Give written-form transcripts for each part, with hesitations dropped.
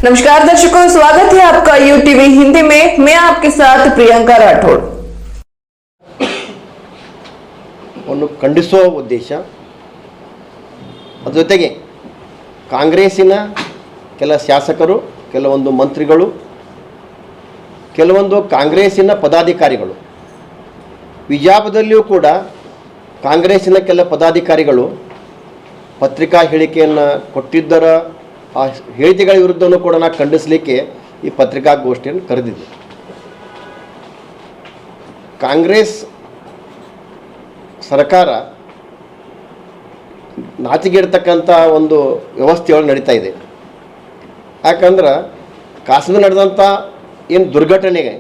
नमस्कार दर्शकों, स्वागत है आपका यूटीवी हिंदी में। मैं आपके साथ प्रियंका राठौड़। ಒಂದು ಖಂಡಿಸುವ ಉದ್ದೇಶ, ಅದರ ಜೊತೆಗೆ ಕಾಂಗ್ರೆಸ್ಸಿನ ಕೆಲ ಶಾಸಕರು, ಕೆಲವೊಂದು ಮಂತ್ರಿಗಳು, ಕೆಲವೊಂದು ಕಾಂಗ್ರೆಸ್ಸಿನ ಪದಾಧಿಕಾರಿಗಳು, ವಿಜಾಪುರದಲ್ಲಿಯೂ ಕೂಡ ಕಾಂಗ್ರೆಸ್ಸಿನ ಕೆಲ ಪದಾಧಿಕಾರಿಗಳು ಪತ್ರಿಕಾ ಹೇಳಿಕೆಯನ್ನು ಕೊಟ್ಟಿದ್ದರ ಆ ಹೇಳಿಕೆಗಳ ವಿರುದ್ಧವೂ ಕೂಡ ನಾವು ಖಂಡಿಸಲಿಕ್ಕೆ ಈ ಪತ್ರಿಕಾಗೋಷ್ಠಿಯನ್ನು ಕರೆದಿದ್ದೆ. ಕಾಂಗ್ರೆಸ್ ಸರ್ಕಾರ ನಾಚಿಗೆಡ್ತಕ್ಕಂಥ ಒಂದು ವ್ಯವಸ್ಥೆಯೊಳಗೆ ನಡೀತಾ ಇದೆ. ಯಾಕಂದ್ರೆ ಕಾಶ್ಮೀರ ನಡೆದಂಥ ಏನು ದುರ್ಘಟನೆಗೆ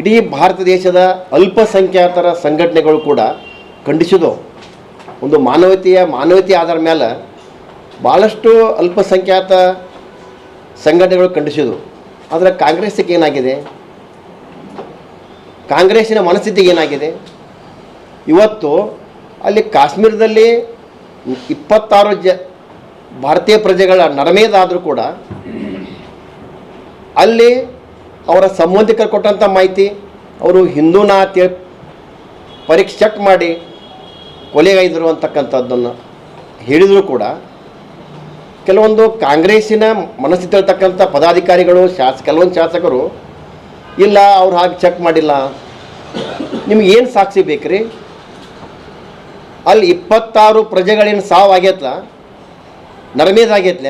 ಇಡೀ ಭಾರತ ದೇಶದ ಅಲ್ಪಸಂಖ್ಯಾತರ ಸಂಘಟನೆಗಳು ಕೂಡ ಖಂಡಿಸಿದವು. ಒಂದು ಮಾನವೀಯತೆ ಆಧಾರ ಮೇಲೆ ಭಾಳಷ್ಟು ಅಲ್ಪಸಂಖ್ಯಾತ ಸಂಘಟನೆಗಳು ಖಂಡಿಸಿದವು. ಆದರೆ ಕಾಂಗ್ರೆಸ್ಸಿಗೆ ಏನಾಗಿದೆ, ಕಾಂಗ್ರೆಸ್ಸಿನ ಮನಸ್ಥಿತಿಗೆ ಏನಾಗಿದೆ? ಇವತ್ತು ಅಲ್ಲಿ ಕಾಶ್ಮೀರದಲ್ಲಿ 26 ಭಾರತೀಯ ಪ್ರಜೆಗಳ ನರಮೇದಾದರೂ ಕೂಡ ಅಲ್ಲಿ ಅವರ ಸಂಬಂಧಿಕರು ಕೊಟ್ಟಂಥ ಮಾಹಿತಿ, ಅವರು ಹಿಂದೂನ ಪರೀಕ್ಷೆ ಚೆಕ್ ಮಾಡಿ ಕೊಲೆಗೈದರು ಅಂತಕ್ಕಂಥದ್ದನ್ನು ಹೇಳಿದರೂ ಕೂಡ ಕೆಲವೊಂದು ಕಾಂಗ್ರೆಸ್ಸಿನ ಮನಸ್ಥಿತಿ ಇರ್ತಕ್ಕಂಥ ಪದಾಧಿಕಾರಿಗಳು, ಕೆಲವೊಂದು ಶಾಸಕರು ಇಲ್ಲ ಅವ್ರು ಹಾಗೆ ಚೆಕ್ ಮಾಡಿಲ್ಲ. ನಿಮ್ಗೆ ಏನು ಸಾಕ್ಷಿ ಬೇಕ್ರಿ? ಅಲ್ಲಿ 26 ಪ್ರಜೆಗಳೇನು ಸಾವು ಆಗೈತ್ಲ, ನರಮೇಧ ಆಗೈತ್ಲ,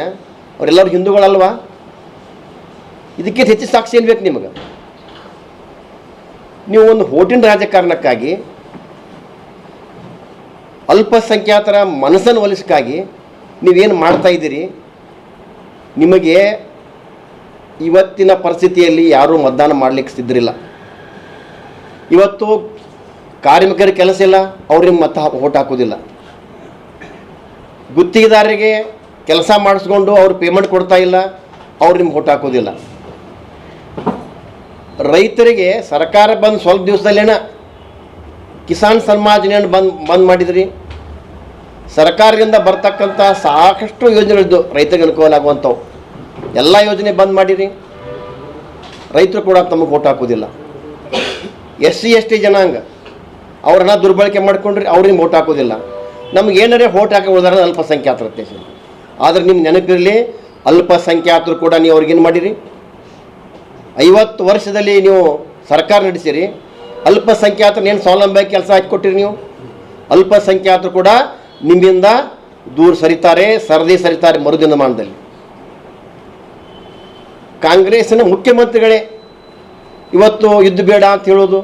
ಅವರೆಲ್ಲರೂ ಹಿಂದೂಗಳಲ್ವಾ? ಇದಕ್ಕೆ ಹೆಚ್ಚು ಸಾಕ್ಷಿ ಏನು ಬೇಕು ನಿಮಗೆ? ನೀವು ಒಂದು ಹೋಟಿನ ರಾಜಕಾರಣಕ್ಕಾಗಿ, ಅಲ್ಪಸಂಖ್ಯಾತರ ಮನಸ್ಸನ್ನು ಒಲಿಸಕ್ಕಾಗಿ ನೀವೇನು ಮಾಡ್ತಾ ಇದ್ದೀರಿ? ನಿಮಗೆ ಇವತ್ತಿನ ಪರಿಸ್ಥಿತಿಯಲ್ಲಿ ಯಾರೂ ಮತದಾನ ಮಾಡಲಿಕ್ಕೆ ಸಿದ್ಧರಿಲ್ಲ. ಇವತ್ತು ಕಾರ್ಮಿಕರ ಕೆಲಸ ಇಲ್ಲ, ಅವ್ರಿಗೆ ಓಟ್ ಹಾಕೋದಿಲ್ಲ. ಗುತ್ತಿಗೆದಾರರಿಗೆ ಕೆಲಸ ಮಾಡಿಸ್ಕೊಂಡು ಅವ್ರು ಪೇಮೆಂಟ್ ಕೊಡ್ತಾ ಇಲ್ಲ, ಅವ್ರು ನಿಮ್ಗೆ ಓಟ್ ಹಾಕೋದಿಲ್ಲ. ರೈತರಿಗೆ ಸರ್ಕಾರ ಬಂದು ಸ್ವಲ್ಪ ದಿವಸದಲ್ಲೇನ ಕಿಸಾನ್ ಸನ್ಮಾನ್ ಯೋಜನೆಯನ್ನು ಬಂದ್ ಮಾಡಿದ್ರಿ. ಸರ್ಕಾರದಿಂದ ಬರ್ತಕ್ಕಂಥ ಸಾಕಷ್ಟು ಯೋಜನೆಗಳಿದ್ದು ರೈತರಿಗೆ ಅನುಕೂಲ ಆಗುವಂಥವು ಎಲ್ಲ ಯೋಜನೆ ಬಂದ್ ಮಾಡಿರಿ. ರೈತರು ಕೂಡ ತಮಗೆ ಓಟ್ ಹಾಕೋದಿಲ್ಲ. SC ST ಜನಾಂಗ ಅವ್ರನ್ನ ದುರ್ಬಳಕೆ ಮಾಡ್ಕೊಂಡ್ರಿ, ಅವ್ರಿಗೆ ಓಟ್ ಹಾಕೋದಿಲ್ಲ. ನಮ್ಗೆ ಏನಾರೇ ಓಟ್ ಹಾಕಿ ಉದಾಹರಣೆ ಅಲ್ಪಸಂಖ್ಯಾತರ ದೇಶ. ಆದರೆ ನಿಮ್ಮ ನೆನಪಿರಲಿ, ಅಲ್ಪಸಂಖ್ಯಾತರು ಕೂಡ ನೀವು ಅವ್ರಿಗೇನು ಮಾಡಿರಿ? 50 ವರ್ಷದಲ್ಲಿ ನೀವು ಸರ್ಕಾರ ನಡೆಸಿರಿ. ಅಲ್ಪಸಂಖ್ಯಾತರನ್ನೇನು ಸ್ವಾವಲಂಬಿ ಕೆಲಸ ಹಾಕಿಕೊಟ್ಟಿರಿ ನೀವು? ಅಲ್ಪಸಂಖ್ಯಾತರು ಕೂಡ ನಿಮ್ಮಿಂದ ದೂರ ಸರಿತಾರೆ ಮರುದಿನಮಾನದಲ್ಲಿ. ಕಾಂಗ್ರೆಸ್ಸಿನ ಮುಖ್ಯಮಂತ್ರಿಗಳೇ ಇವತ್ತು ಯುದ್ಧ ಬೇಡ ಅಂತ ಹೇಳೋದು.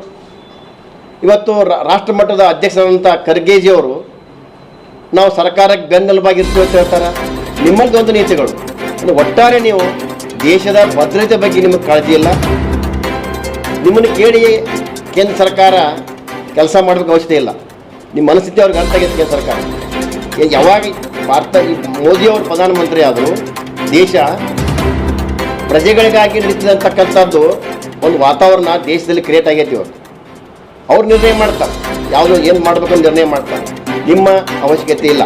ಇವತ್ತು ರಾಷ್ಟ್ರ ಮಟ್ಟದ ಅಧ್ಯಕ್ಷರಾದಂಥ ಖರ್ಗೆಜಿಯವರು ನಾವು ಸರ್ಕಾರಕ್ಕೆ ಬೆನ್ನೆಲುಬಾಗಿರ್ತೀವಿ ಅಂತ ಹೇಳ್ತಾರೆ. ನಿಮ್ಮಲ್ಲಿ ಒಂದು ನೀತಿಗಳು. ಒಟ್ಟಾರೆ ನೀವು ದೇಶದ ಭದ್ರತೆ ಬಗ್ಗೆ ನಿಮಗೆ ಕಾಳಜಿ ಇಲ್ಲ. ನಿಮ್ಮನ್ನು ಕೇಳಿ ಕೇಂದ್ರ ಸರ್ಕಾರ ಕೆಲಸ ಮಾಡಬೇಕು ಅವಶ್ಯಕತೆ ಇಲ್ಲ. ನಿಮ್ಮ ಮನಸ್ಥಿತಿ ಅವ್ರಿಗೆ ಅರ್ಥ ಆಗೈತೆ. ಕೇಂದ್ರ ಸರ್ಕಾರ ಯಾವಾಗ ಮೋದಿಯವರು ಪ್ರಧಾನಮಂತ್ರಿ ಆದರೂ ದೇಶ ಪ್ರಜೆಗಳಿಗಾಗಿ ನಡೀತಿದಂತಕ್ಕಂಥದ್ದು ಒಂದು ವಾತಾವರಣ ದೇಶದಲ್ಲಿ ಕ್ರಿಯೇಟ್ ಆಗೈತಿ. ಇವತ್ತು ಅವ್ರು ನಿರ್ಣಯ ಮಾಡ್ತಾರೆ, ಯಾವುದೋ ಏನು ಮಾಡಬೇಕಂತ ನಿರ್ಣಯ ಮಾಡ್ತಾರೆ. ನಿಮ್ಮ ಅವಶ್ಯಕತೆ ಇಲ್ಲ.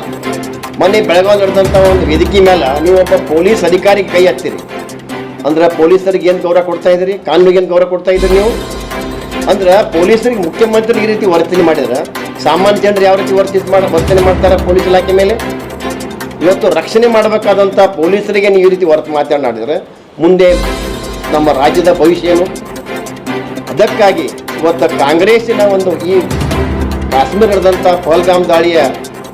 ಮೊನ್ನೆ ಬೆಳಗಾವಿ ನಡೆದಂಥ ಒಂದು ವೇದಿಕೆ ಮೇಲೆ ನೀವು ಒಬ್ಬ ಪೊಲೀಸ್ ಅಧಿಕಾರಿಗೆ ಕೈ ಹಚ್ತೀರಿ ಅಂದ್ರೆ ಪೊಲೀಸರಿಗೆ ಏನು ಗೌರವ ಕೊಡ್ತಾ ಇದ್ದೀರಿ? ಕಾನೂನಿಗೆ ಏನು ಗೌರವ ಕೊಡ್ತಾ ಇದ್ದೀರಿ ನೀವು? ಅಂದ್ರೆ ಪೊಲೀಸರಿಗೆ ಮುಖ್ಯಮಂತ್ರಿ ಈ ರೀತಿ ವರ್ತನೆ ಮಾಡಿದ್ರೆ ಸಾಮಾನ್ಯ ಜನರು ಯಾವ ರೀತಿ ವರ್ತನೆ ಮಾಡ್ತಾರೆ ಪೊಲೀಸ್ ಇಲಾಖೆ ಮೇಲೆ? ಇವತ್ತು ರಕ್ಷಣೆ ಮಾಡಬೇಕಾದಂಥ ಪೊಲೀಸರಿಗೆ ನೀವು ಈ ರೀತಿ ಮಾತನಾಡಿದರೆ ಮುಂದೆ ನಮ್ಮ ರಾಜ್ಯದ ಭವಿಷ್ಯ ಏನು? ಅದಕ್ಕಾಗಿ ಇವತ್ತು ಕಾಂಗ್ರೆಸ್ಸಿನ ಒಂದು ಈ ಕಾಶ್ಮೀರ ನಡೆದಂಥ ಪಹಲ್ಗಾಮ್ ದಾಳಿಯ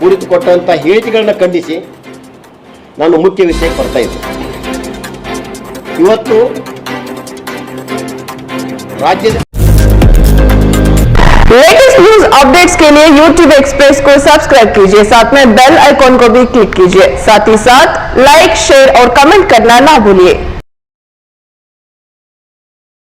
ಕುರಿತು ಕೊಟ್ಟಂಥ ಹೇಳಿಕೆಗಳನ್ನ ಖಂಡಿಸಿ ನಾನು ಮುಖ್ಯ ವಿಷಯಕ್ಕೆ ಬರ್ತಾ ಇದ್ದೆ. ಇವತ್ತು ರಾಜ್ಯದ लेटेस्ट न्यूज अपडेट्स के लिए यूट्यूब एक्सप्रेस को सब्सक्राइब कीजिए, साथ में बेल आइकॉन को भी क्लिक कीजिए। साथ ही साथ लाइक, शेयर और कमेंट करना ना भूलिए।